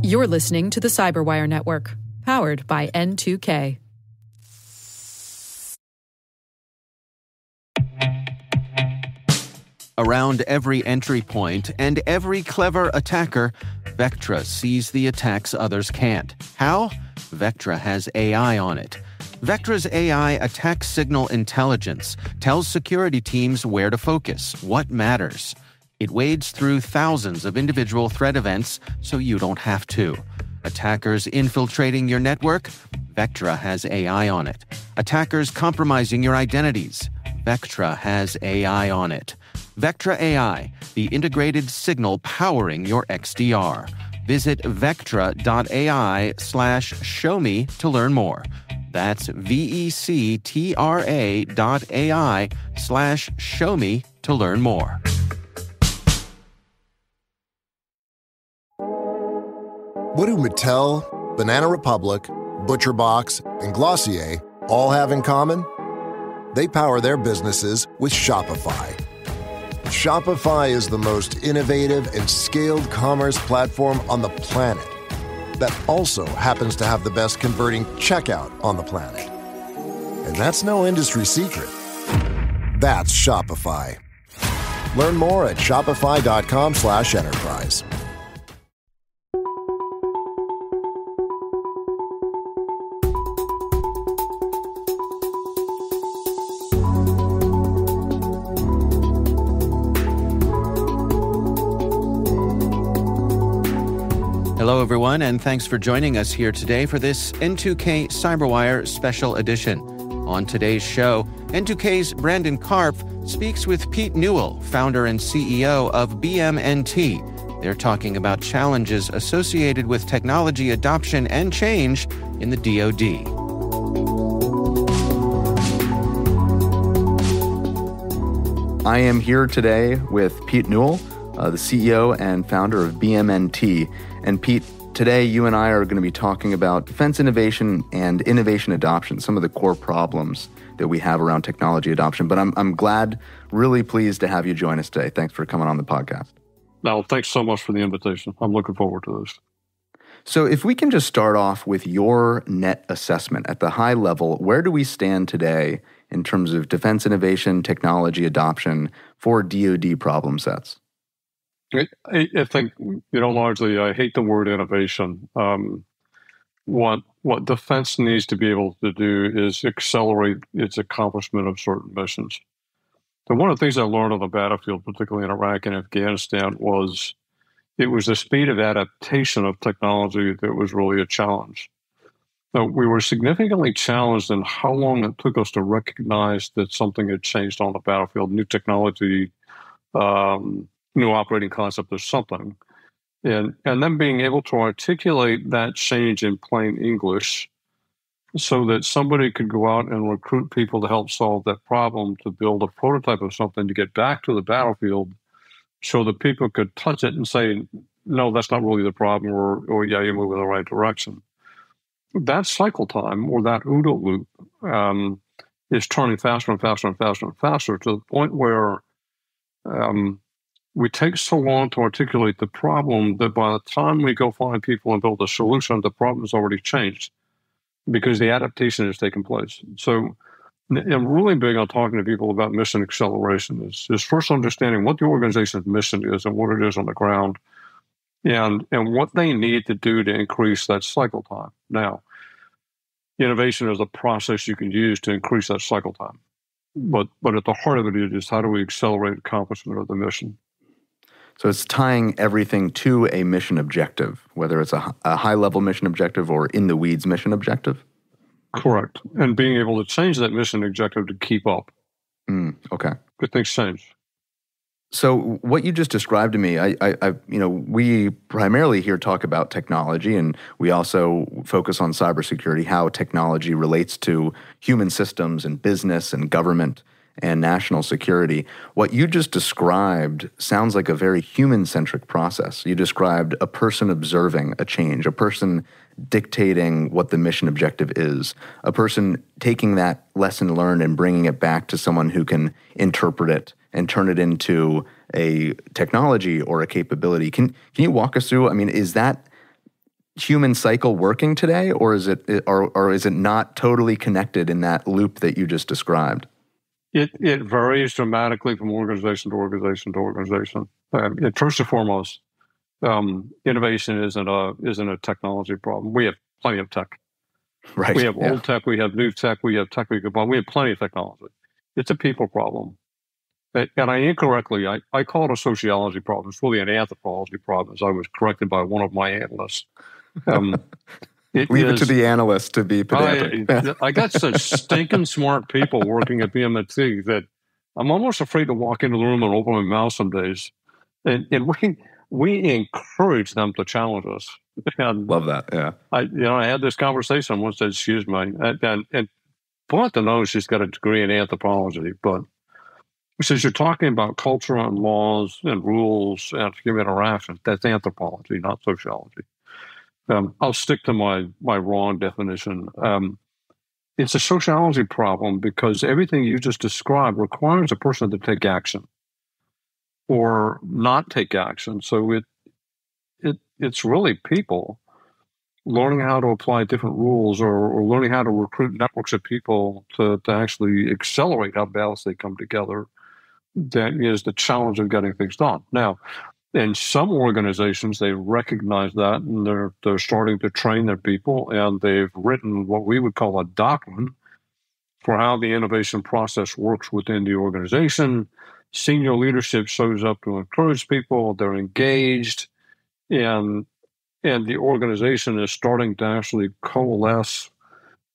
You're listening to the Cyberwire Network, powered by N2K. Around every entry point and every clever attacker, Vectra sees the attacks others can't. How? Vectra has AI on it. Vectra's AI attack signal intelligence tells security teams where to focus, what matters. It wades through thousands of individual threat events so you don't have to. Attackers infiltrating your network? Vectra has AI on it. Attackers compromising your identities? Vectra has AI on it. Vectra AI, the integrated signal powering your XDR. Visit vectra.ai/showme to learn more. That's vectra.ai/showme to learn more. What do Mattel, Banana Republic, ButcherBox, and Glossier all have in common? They power their businesses with Shopify. Shopify is the most innovative and scaled commerce platform on the planet that also happens to have the best converting checkout on the planet. And that's no industry secret. That's Shopify. Learn more at shopify.com/enterprise. Hello, everyone, and thanks for joining us here today for this N2K Cyberwire Special Edition. On today's show, N2K's Brandon Karpf speaks with Pete Newell, founder and CEO of BMNT. They're talking about challenges associated with technology adoption and change in the DoD. I am here today with Pete Newell, the CEO and founder of BMNT. And Pete, today you and I are going to be talking about defense innovation and innovation adoption, some of the core problems that we have around technology adoption. But I'm glad, really pleased to have you join us today. Thanks for coming on the podcast. No, thanks so much for the invitation. I'm looking forward to this. So if we can just start off with your net assessment at the high level, where do we stand today in terms of defense innovation, technology adoption for DoD problem sets? I think, largely I hate the word innovation. What defense needs to be able to do is accelerate its accomplishment of certain missions. So one of the things I learned on the battlefield, particularly in Iraq and Afghanistan, was it was the speed of adaptation of technology that was really a challenge. So we were significantly challenged in how long it took us to recognize that something had changed on the battlefield, new technology, new operating concept or something. And then being able to articulate that change in plain English so that somebody could go out and recruit people to help solve that problem, to build a prototype of something to get back to the battlefield so that people could touch it and say, no, that's not really the problem, or yeah, you're moving in the right direction. That cycle time, or that OODA loop, is turning faster and faster and faster and faster to the point where we take so long to articulate the problem that by the time we go find people and build a solution, the problem has already changed because the adaptation has taken place. So I'm really big on talking to people about mission acceleration is first understanding what the organization's mission is and what it is on the ground and what they need to do to increase that cycle time. Now, innovation is a process you can use to increase that cycle time. But at the heart of it is how do we accelerate accomplishment of the mission? So it's tying everything to a mission objective, whether it's a high-level mission objective or in-the-weeds mission objective? Correct. And being able to change that mission objective to keep up. Okay. Good things change. So what you just described to me, we primarily here talk about technology, and we also focus on cybersecurity, how technology relates to human systems and business and government. and national security. What you just described sounds like a very human-centric process. You described a person observing a change, a person dictating what the mission objective is, a person taking that lesson learned and bringing it back to someone who can interpret it and turn it into a technology or a capability. Can you walk us through, I mean, is that human cycle working today, or is it not totally connected in that loop that you just described? It varies dramatically from organization to organization to organization. First and foremost, innovation isn't a technology problem. We have plenty of tech. Right. We have old tech, we have new tech, we have tech we could buy. We have plenty of technology. It's a people problem. And I incorrectly, I call it a sociology problem. It's really an anthropology problem, as I was corrected by one of my analysts. Leave it to the analyst to be pedantic. I got such stinking smart people working at BMT that I'm almost afraid to walk into the room and open my mouth some days. And we encourage them to challenge us. And love that. Yeah. I had this conversation once. Said, excuse me, and Blunt knows she's got a degree in anthropology, but since you're talking about culture and laws and rules and human interaction, that's anthropology, not sociology. I'll stick to my wrong definition. It's a sociology problem because everything you just described requires a person to take action or not take action. So it's really people learning how to apply different rules or learning how to recruit networks of people to actually accelerate how battles they come together. That is the challenge of getting things done. Now, in some organizations, they recognize that, and they're starting to train their people, and they've written what we would call a doctrine for how the innovation process works within the organization. Senior leadership shows up to encourage people. They're engaged, and the organization is starting to actually coalesce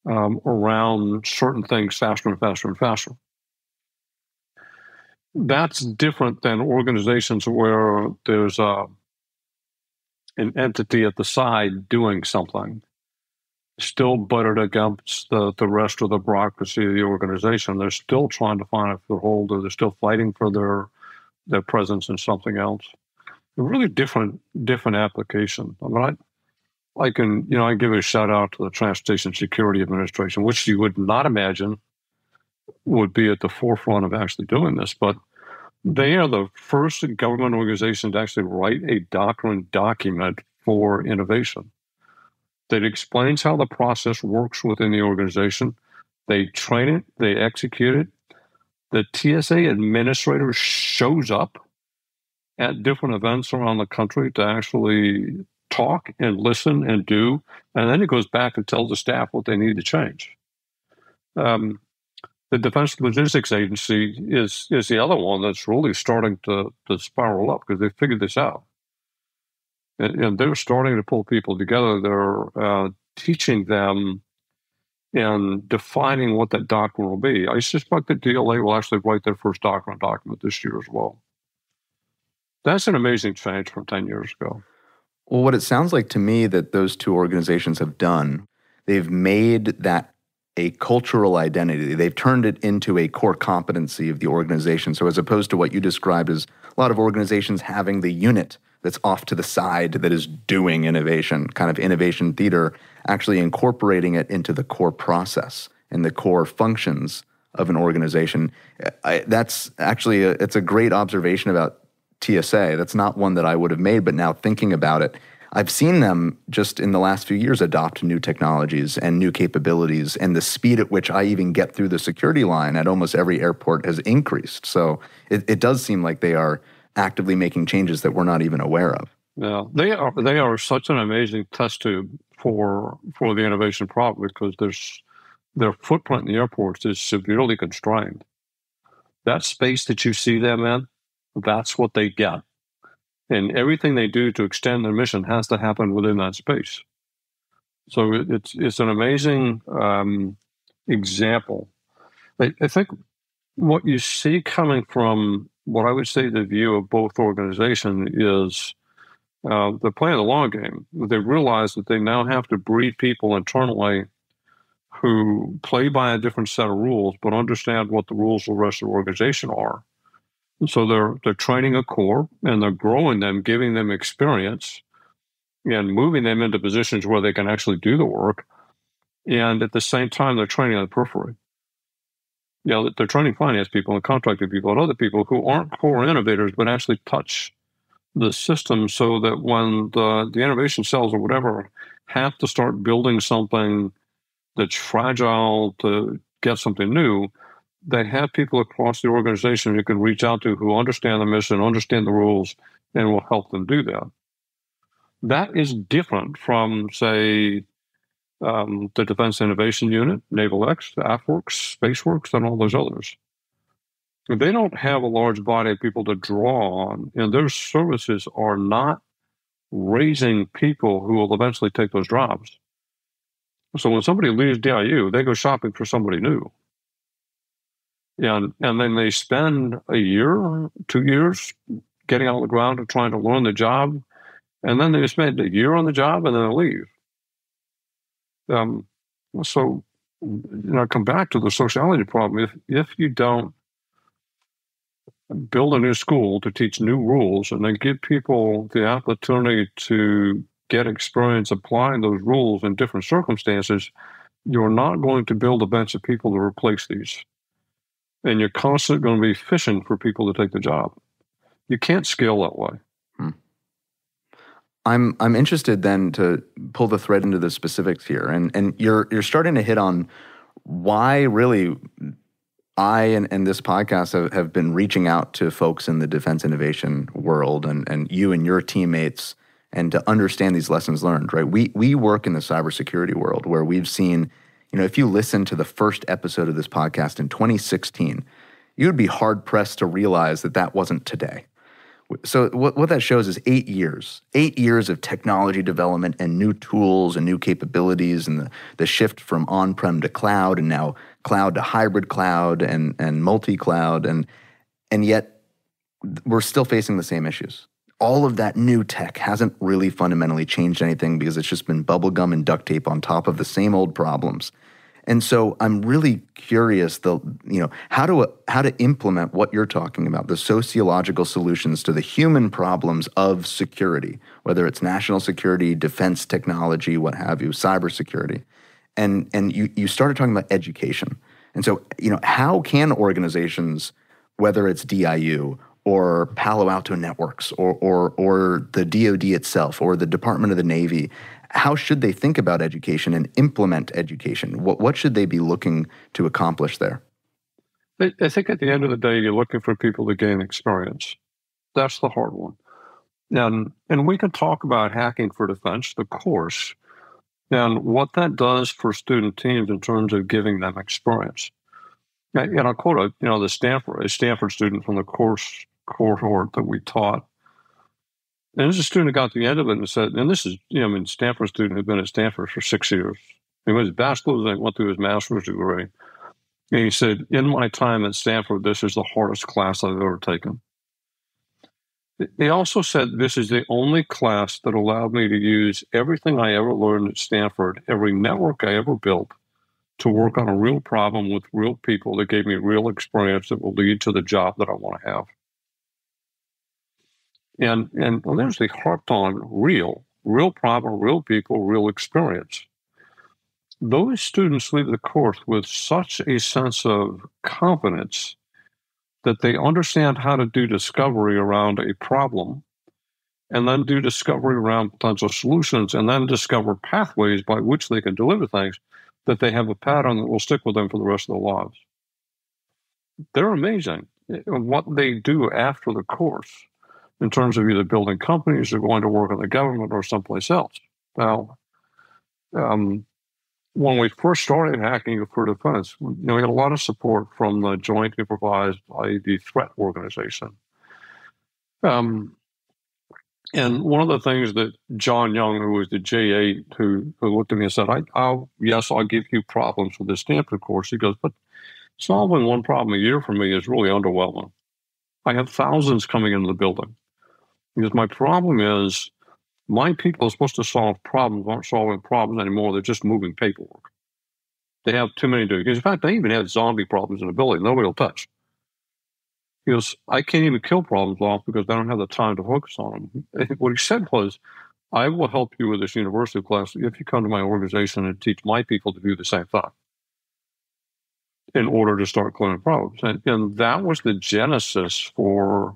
around certain things faster and faster and faster. That's different than organizations where there's an entity at the side doing something, still butted against the rest of the bureaucracy of the organization. They're still trying to find a foothold, or they're still fighting for their presence in something else. A really different application. I mean, I give a shout out to the Transportation Security Administration, which you would not imagine would be at the forefront of actually doing this, but they are the first government organization to actually write a doctrine document for innovation that explains how the process works within the organization. They train it, they execute it. The TSA administrator shows up at different events around the country to actually talk and listen and do, and then it goes back and tells the staff what they need to change. The Defense Logistics Agency is the other one that's really starting to spiral up because they figured this out. And they're starting to pull people together. They're teaching them and defining what that doctrine will be. I suspect that DLA will actually write their first doctrine document this year as well. That's an amazing change from 10 years ago. Well, what it sounds like to me that those two organizations have done, they've made that a cultural identity. They've turned it into a core competency of the organization. So as opposed to what you described as a lot of organizations having the unit that's off to the side that is doing innovation, kind of innovation theater, actually incorporating it into the core process and the core functions of an organization. That's actually, it's a great observation about TSA. That's not one that I would have made, but now thinking about it, I've seen them just in the last few years adopt new technologies and new capabilities, and the speed at which I even get through the security line at almost every airport has increased. So it does seem like they are actively making changes that we're not even aware of. Yeah, they are such an amazing test tube for the innovation problem because their footprint in the airports is severely constrained. That space that you see them in, that's what they get. And everything they do to extend their mission has to happen within that space. So it's an amazing example. I think what you see coming from what I would say the view of both organizations is they're playing the long game. They realize that they now have to breed people internally who play by a different set of rules, but understand what the rules of the rest of the organization are. And so they're training a core and they're growing them, giving them experience and moving them into positions where they can actually do the work. And at the same time, they're training on the periphery. They're training finance people and contracting people and other people who aren't core innovators, but actually touch the system so that when the innovation cells or whatever have to start building something that's fragile to get something new, they have people across the organization you can reach out to who understand the mission, understand the rules, and will help them do that. That is different from, say, the Defense Innovation Unit, Naval X, AFWorks, SpaceWorks, and all those others. They don't have a large body of people to draw on, and their services are not raising people who will eventually take those jobs. So when somebody leaves DIU, they go shopping for somebody new. And then they spend a year, 2 years getting out on the ground and trying to learn the job. And then they spend a year on the job and then they leave. So come back to the sociality problem. If you don't build a new school to teach new rules and then give people the opportunity to get experience applying those rules in different circumstances, you're not going to build a bench of people to replace these. And you're constantly going to be fishing for people to take the job. You can't scale that way. I'm interested then to pull the thread into the specifics here, and you're starting to hit on why really I and this podcast have been reaching out to folks in the defense innovation world and you and your teammates, and to understand these lessons learned. Right? We work in the cybersecurity world where we've seen. If you listen to the first episode of this podcast in 2016, you would be hard-pressed to realize that wasn't today. So what that shows is 8 years. 8 years of technology development and new tools and new capabilities, and the shift from on-prem to cloud, and now cloud to hybrid cloud and multi-cloud, and yet we're still facing the same issues. All of that new tech hasn't really fundamentally changed anything because it's just been bubblegum and duct tape on top of the same old problems. And so I'm really curious, how to implement what you're talking about, the sociological solutions to the human problems of security, whether it's national security, defense technology, what have you, cybersecurity. And you started talking about education. And so, how can organizations, whether it's DIU or Palo Alto Networks or the DoD itself or the Department of the Navy, how should they think about education and implement education? What should they be looking to accomplish there? I think at the end of the day, you're looking for people to gain experience. That's the hard one. And we can talk about hacking for defense, the course, and what that does for student teams in terms of giving them experience. And I'll quote a Stanford student from the cohort that we taught. And this is a student who got to the end of it and said, and this is, Stanford student who'd been at Stanford for 6 years. He went his bachelor's and went through his master's degree. And he said, in my time at Stanford, this is the hardest class I've ever taken. He also said, this is the only class that allowed me to use everything I ever learned at Stanford, every network I ever built, to work on a real problem with real people that gave me real experience that will lead to the job that I want to have. And there's the harped on real problem, real people, real experience. Those students leave the course with such a sense of confidence that they understand how to do discovery around a problem, and then do discovery around potential solutions, and then discover pathways by which they can deliver things, that they have a pattern that will stick with them for the rest of their lives. They're amazing in what they do after the course in terms of either building companies or going to work in the government or someplace else. Now, when we first started hacking for defense, we got a lot of support from the Joint Improvised IED Threat Organization. And one of the things that John Young, who was the J8, who looked at me and said, I'll give you problems for this Stanford course. He goes, but solving one problem a year for me is really underwhelming. I have thousands coming into the building. Because my problem is my people are supposed to solve problems, aren't solving problems anymore. They're just moving paperwork. They have too many duties. In fact, they even have zombie problems in the building. Nobody will touch. He goes, I can't even kill problems off because I don't have the time to focus on them. What he said was, I will help you with this university class if you come to my organization and teach my people to do the same thing in order to start clearing problems. And that was the genesis for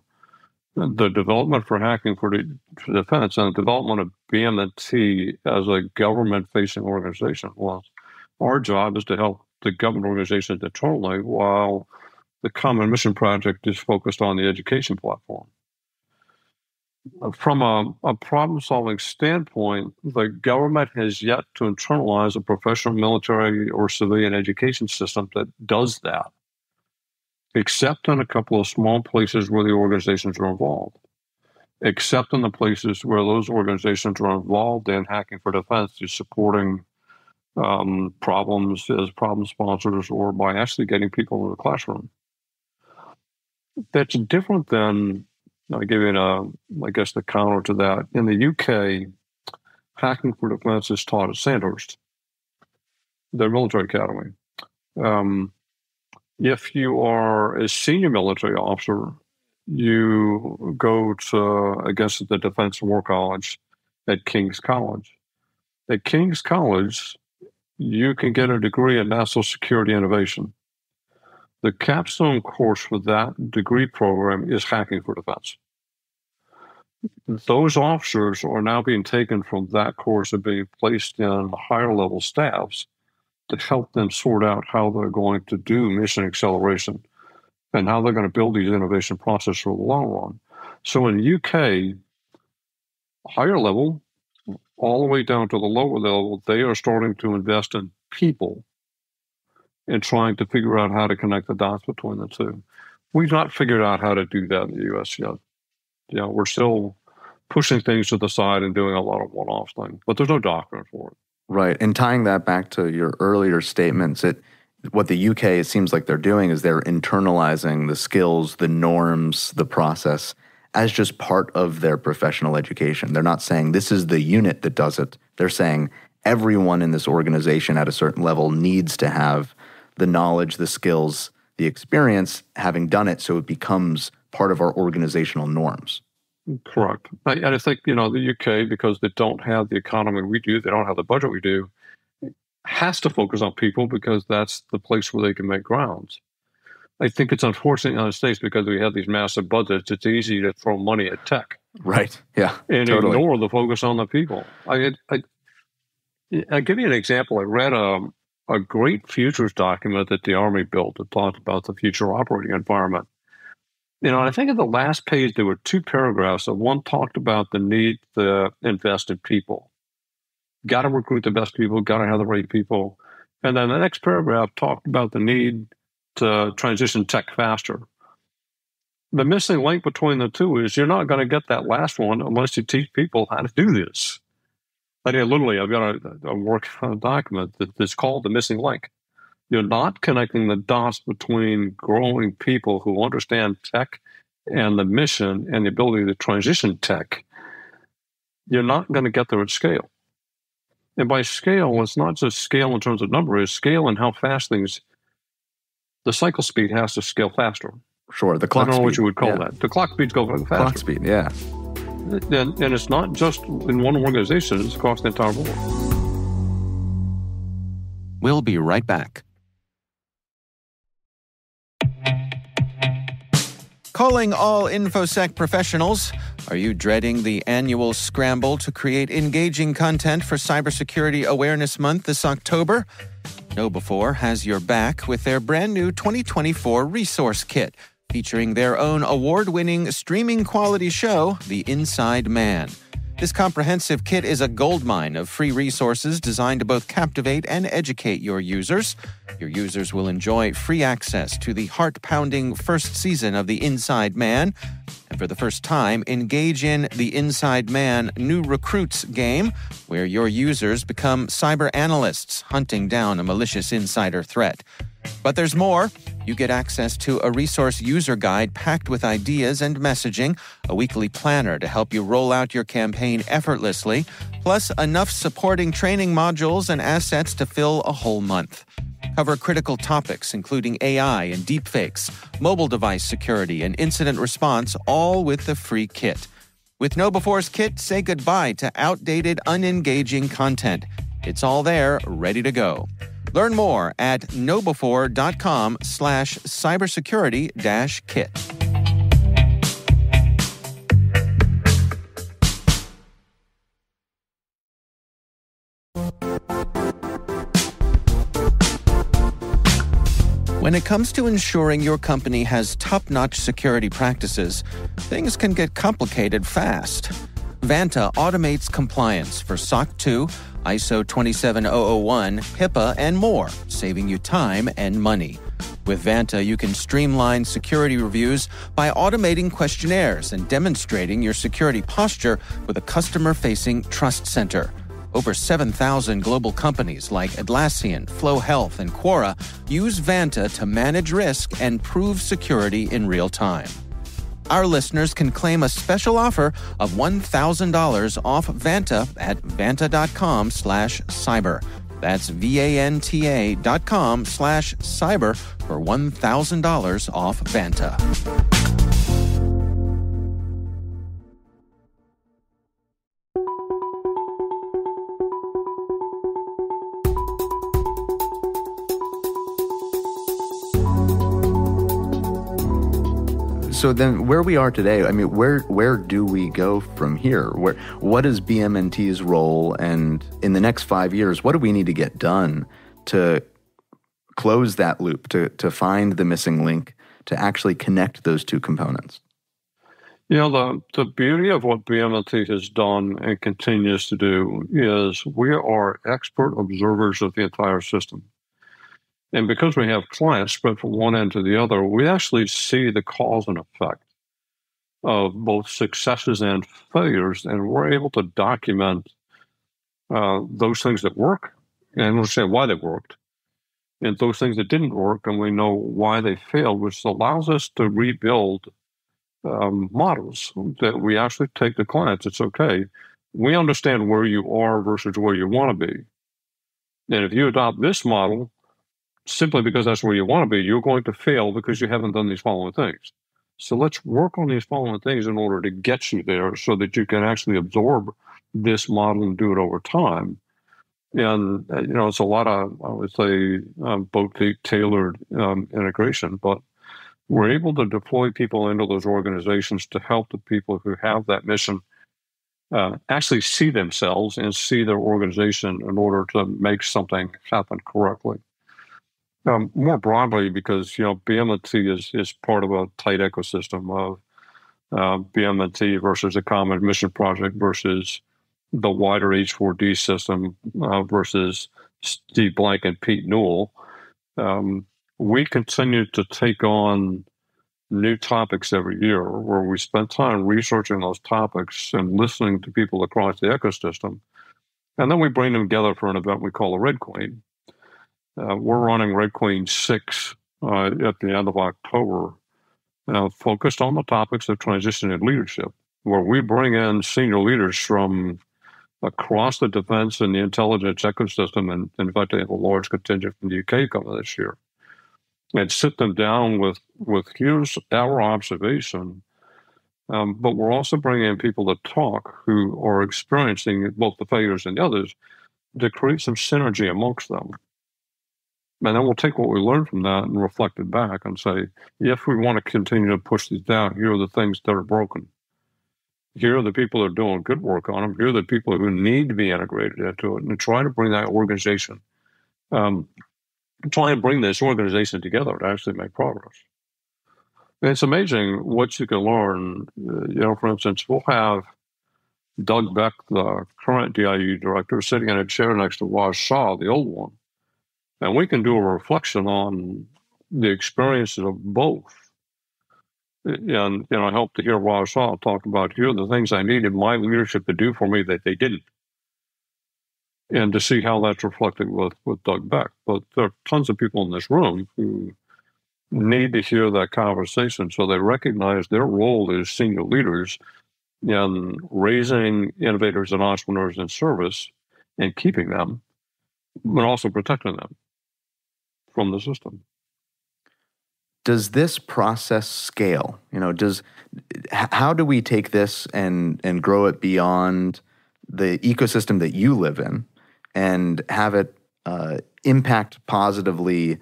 the development for hacking for defense and the development of BM&T as a government-facing organization. Well, our job is to help the government organizations internally while the Common Mission Project is focused on the education platform. From a problem-solving standpoint, the government has yet to internalize a professional military or civilian education system that does that, except in a couple of small places where the organizations are involved, except in the places where those organizations are involved in hacking for defense is supporting problems as problem sponsors or by actually getting people in the classroom. That's different than, I'll give you the counter to that. In the UK, hacking for defense is taught at Sandhurst, their military academy. If you are a senior military officer, you go against the Defense War College at King's College. At King's College, you can get a degree in national security innovation. The capstone course for that degree program is hacking for defense. Those officers are now being taken from that course and being placed in higher level staffs to help them sort out how they're going to do mission acceleration and how they're going to build these innovation processes for the long run. So in the UK, higher level, all the way down to the lower level, they are starting to invest in people and trying to figure out how to connect the dots between the two. We've not figured out how to do that in the U.S. yet. We're still pushing things to the side and doing a lot of one-off things, but there's no doctrine for it. Right. And tying that back to your earlier statements, what the UK, it seems like they're doing is they're internalizing the skills, the norms, the process as just part of their professional education. They're not saying this is the unit that does it. They're saying everyone in this organization at a certain level needs to have the knowledge, the skills, the experience, having done it, so it becomes part of our organizational norms. Correct. And I think, the UK, because they don't have the economy we do, they don't have the budget we do, has to focus on people because that's the place where they can make grounds. I think it's unfortunate in the United States because we have these massive budgets, it's easy to throw money at tech. Right. Yeah. And totally. Ignore the focus on the people. I'll give you an example. I read a great futures document that the Army built that talked about the future operating environment. I think at the last page, there were two paragraphs. One talked about the need to invest in people. Got to recruit the best people, got to have the right people. And then the next paragraph talked about the need to transition tech faster. The missing link between the two is you're not going to get that last one unless you teach people how to do this. I've got a work on a document that's called The Missing Link. You're not connecting the dots between growing people who understand tech and the mission and the ability to transition tech. You're not going to get there at scale. And by scale, it's not just scale in terms of number, it's scale in how fast the cycle speed has to scale faster. Sure, the clock speed. I don't know what you would call that. The clock speeds go faster. Clock speed, yeah. And it's not just in one organization, it's across the entire board. We'll be right back. Calling all InfoSec professionals. Are you dreading the annual scramble to create engaging content for Cybersecurity Awareness Month this October? KnowBe4 has your back with their brand new 2024 Resource Kit, featuring their own award-winning streaming quality show, The Inside Man. This comprehensive kit is a goldmine of free resources designed to both captivate and educate your users. Your users will enjoy free access to the heart-pounding first season of The Inside Man, and for the first time, engage in The Inside Man New Recruits game, where your users become cyber analysts hunting down a malicious insider threat. But there's more. You get access to a resource user guide packed with ideas and messaging, a weekly planner to help you roll out your campaign effortlessly, plus enough supporting training modules and assets to fill a whole month. Cover critical topics including AI and deepfakes, mobile device security, and incident response, all with the free kit. With KnowBefore's kit, say goodbye to outdated, unengaging content. It's all there, ready to go. Learn more at knowbefore.com/cybersecurity-kit. When it comes to ensuring your company has top-notch security practices, things can get complicated fast. Vanta automates compliance for SOC 2, ISO 27001, HIPAA, and more, saving you time and money. With Vanta, you can streamline security reviews by automating questionnaires and demonstrating your security posture with a customer-facing trust center. Over 7,000 global companies like Atlassian, Flow Health, and Quora use Vanta to manage risk and prove security in real time. Our listeners can claim a special offer of $1,000 off Vanta at vanta.com/cyber. That's VANTA.com/cyber for $1,000 off Vanta. So then where we are today, I mean, where do we go from here? What is BM&T's role? And in the next 5 years, what do we need to get done to close that loop, to find the missing link, to actually connect those two components? The beauty of what BM&T has done and continues to do is we are expert observers of the entire system. And because we have clients spread from one end to the other, we actually see the cause and effect of both successes and failures, and we're able to document those things that work and understand why they worked, and those things that didn't work, and we know why they failed, which allows us to rebuild models that we actually take to clients. It's okay. We understand where you are versus where you want to be. And if you adopt this model, simply because that's where you want to be, you're going to fail because you haven't done these following things. So let's work on these following things in order to get you there so that you can actually absorb this model and do it over time. And, it's a lot of, I would say, boutique tailored integration, but we're able to deploy people into those organizations to help the people who have that mission actually see themselves and see their organization in order to make something happen correctly. More broadly, because BM&T is part of a tight ecosystem of BM&T versus a common mission project versus the wider H4D system versus Steve Blank and Pete Newell. We continue to take on new topics every year where we spend time researching those topics and listening to people across the ecosystem. And then we bring them together for an event we call a Red Queen. We're running Red Queen 6 at the end of October, focused on the topics of transition and leadership, where we bring in senior leaders from across the defense and the intelligence ecosystem, and in fact, they have a large contingent from the UK coming this year, and sit them down with here's our observation, but we're also bringing in people to talk who are experiencing both the failures and the others to create some synergy amongst them. And then we'll take what we learned from that and reflect it back and say, if we want to continue to push these down, here are the things that are broken. Here are the people that are doing good work on them. Here are the people who need to be integrated into it, and try to bring that organization, try and bring this organization together to actually make progress. And it's amazing what you can learn. For instance, we'll have Doug Beck, the current DIU director, sitting in a chair next to Raj Shah, the old one. And we can do a reflection on the experiences of both. And, I hope to hear Raj Shah talk about, here are the things I needed my leadership to do for me that they didn't. And to see how that's reflected with Doug Beck. But there are tons of people in this room who need to hear that conversation so they recognize their role as senior leaders in raising innovators and entrepreneurs in service and keeping them, but also protecting them. from the system. Does this process scale? How do we take this and grow it beyond the ecosystem that you live in and have it impact positively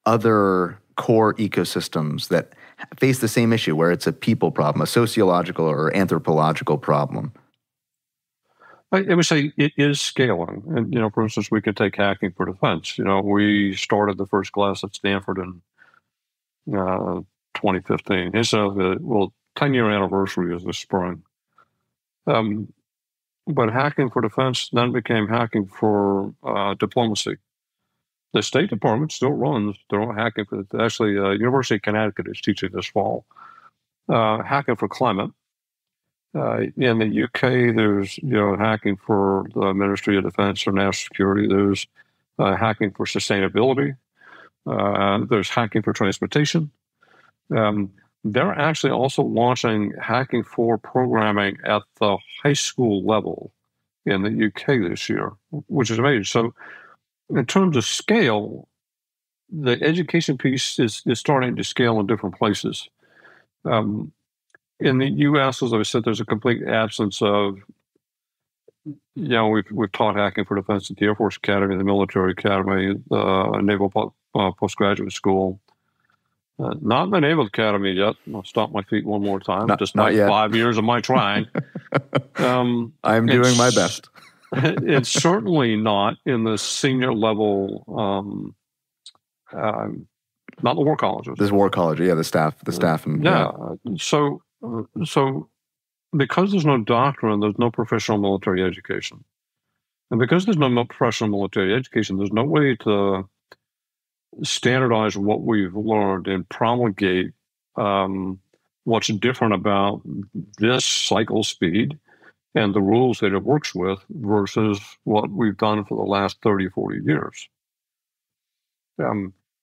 other core ecosystems that face the same issue, where it's a people problem, a sociological or anthropological problem? I would say it is scaling. And, for instance, we could take hacking for defense. We started the first class at Stanford in 2015. It's 10-year anniversary is this spring. But hacking for defense then became hacking for diplomacy. The State Department still runs their own hacking for, actually, University of Connecticut is teaching this fall, hacking for climate. In the UK, there's hacking for the Ministry of Defense or National Security. There's hacking for sustainability. There's hacking for transportation. They're actually also launching hacking for programming at the high school level in the UK this year, which is amazing. So in terms of scale, the education piece is starting to scale in different places. In the U.S., as I said, there's a complete absence of, we've taught hacking for defense at the Air Force Academy, the Military Academy, the Naval Postgraduate School. Not the Naval Academy yet. I'll stomp my feet one more time. Not yet. 5 years of my trying. I'm doing my best. It's certainly not in the senior level, not the war colleges. This war college, the staff. So because there's no doctrine, there's no professional military education. And because there's no professional military education, there's no way to standardize what we've learned and promulgate what's different about this cycle speed and the rules that it works with versus what we've done for the last 30, 40 years.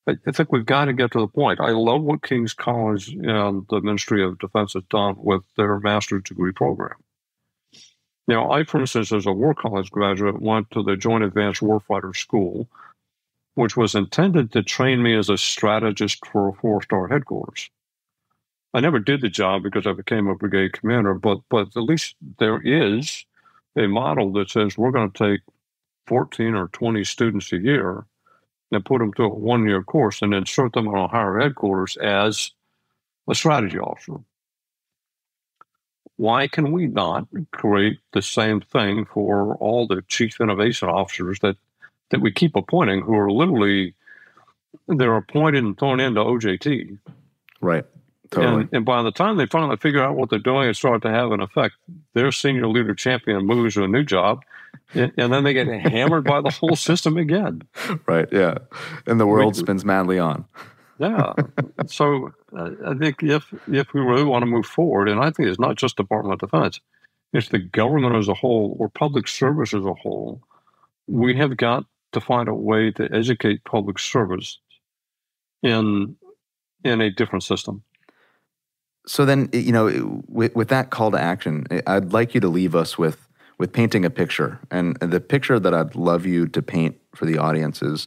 I think we've got to get to the point. I love what King's College and the Ministry of Defense has done with their master's degree program. I, for instance, as a war college graduate, went to the Joint Advanced Warfighter School, which was intended to train me as a strategist for a 4-star headquarters. I never did the job because I became a brigade commander, but at least there is a model that says we're going to take 14 or 20 students a year and put them through a 1-year course and insert them on a higher headquarters as a strategy officer. Why can we not create the same thing for all the chief innovation officers that we keep appointing, who are literally, they're appointed and thrown into OJT? Right. Totally. And by the time they finally figure out what they're doing and start to have an effect, their senior leader champion moves to a new job, and then they get hammered by the whole system again. Right, yeah. And the world spins madly on. Yeah. So I think if we really want to move forward, and I think it's not just Department of Defense, it's the government as a whole or public service as a whole, we have got to find a way to educate public service in a different system. So then, with that call to action, I'd like you to leave us with painting a picture. And the picture that I'd love you to paint for the audience is,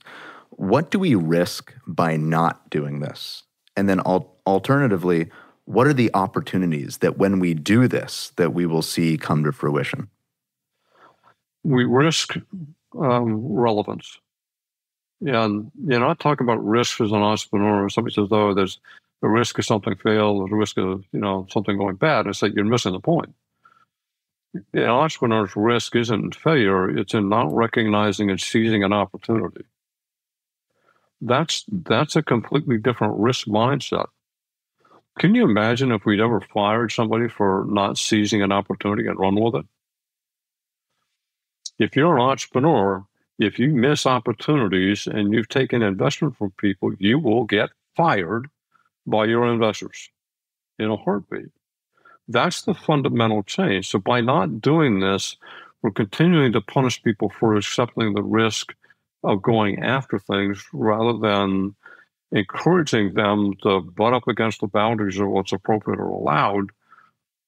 what do we risk by not doing this? And then alternatively, what are the opportunities that when we do this, that we will see come to fruition? We risk relevance. And, I talk about risk as an entrepreneur. Somebody says, there's the risk of something fail, there's a risk of, something going bad. It's like you're missing the point. An entrepreneur's risk isn't failure, it's in not recognizing and seizing an opportunity. That's a completely different risk mindset. Can you imagine if we'd ever fired somebody for not seizing an opportunity and run with it? If you're an entrepreneur, if you miss opportunities and you've taken investment from people, you will get fired by your investors in a heartbeat. That's the fundamental change. So by not doing this, we're continuing to punish people for accepting the risk of going after things rather than encouraging them to butt up against the boundaries of what's appropriate or allowed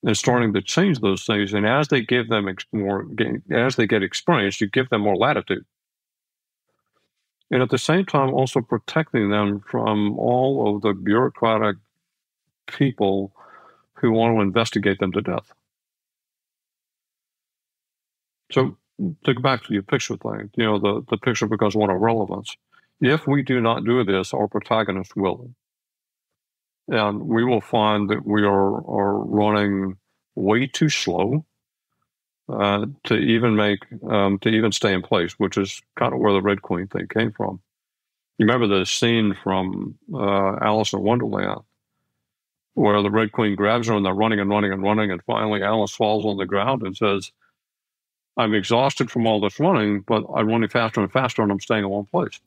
and starting to change those things. And as they give them as they get experience, you give them more latitude. and at the same time also protecting them from all of the bureaucratic people who want to investigate them to death. So to go back to your picture thing, the picture becomes one of relevance. If we do not do this, our protagonists will. And we will find that we are running way too slow to even stay in place, which is kind of where the Red Queen thing came from. You remember the scene from Alice in Wonderland, where the Red Queen grabs her and they're running and running and running, and finally Alice falls on the ground and says, "I'm exhausted from all this running, but I'm running faster and faster, and I'm staying in one place."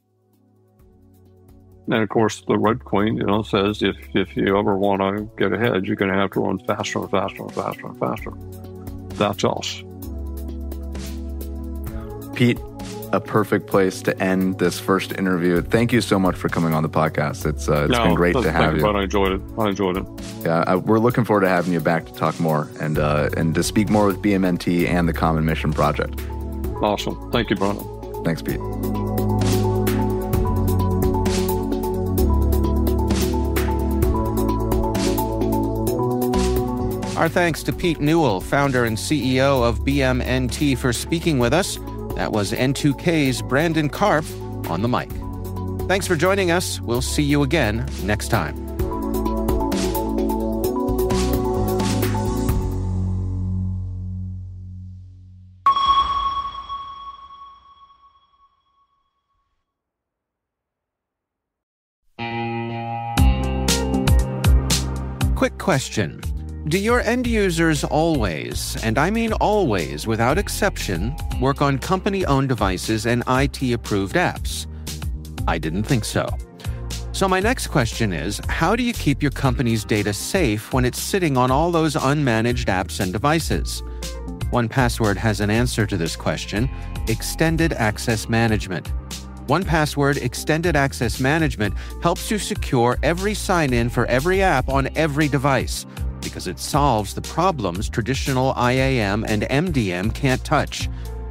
And of course, the Red Queen, says if you ever want to get ahead, you're going to have to run faster and faster and faster and faster. That's us. Pete, a perfect place to end this first interview. Thank you so much for coming on the podcast. It's been great to have you. I enjoyed it. Yeah, we're looking forward to having you back to talk more and to speak more with BMNT and the Common Mission Project. Awesome. Thank you, Brandon. Thanks, Pete. Our thanks to Pete Newell, founder and CEO of BMNT, for speaking with us. That was N2K's Brandon Karpf on the mic. Thanks for joining us. We'll see you again next time. Quick question. Do your end users always, and I mean always without exception, work on company-owned devices and IT-approved apps? I didn't think so. So my next question is, how do you keep your company's data safe when it's sitting on all those unmanaged apps and devices? 1Password has an answer to this question: Extended Access Management. 1Password Extended Access Management helps you secure every sign-in for every app on every device, because it solves the problems traditional IAM and MDM can't touch.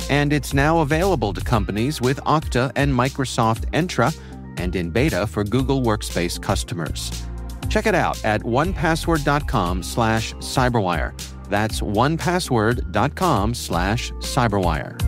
And it's now available to companies with Okta and Microsoft Entra, and in beta for Google Workspace customers. Check it out at 1password.com/cyberwire. That's 1password.com/cyberwire.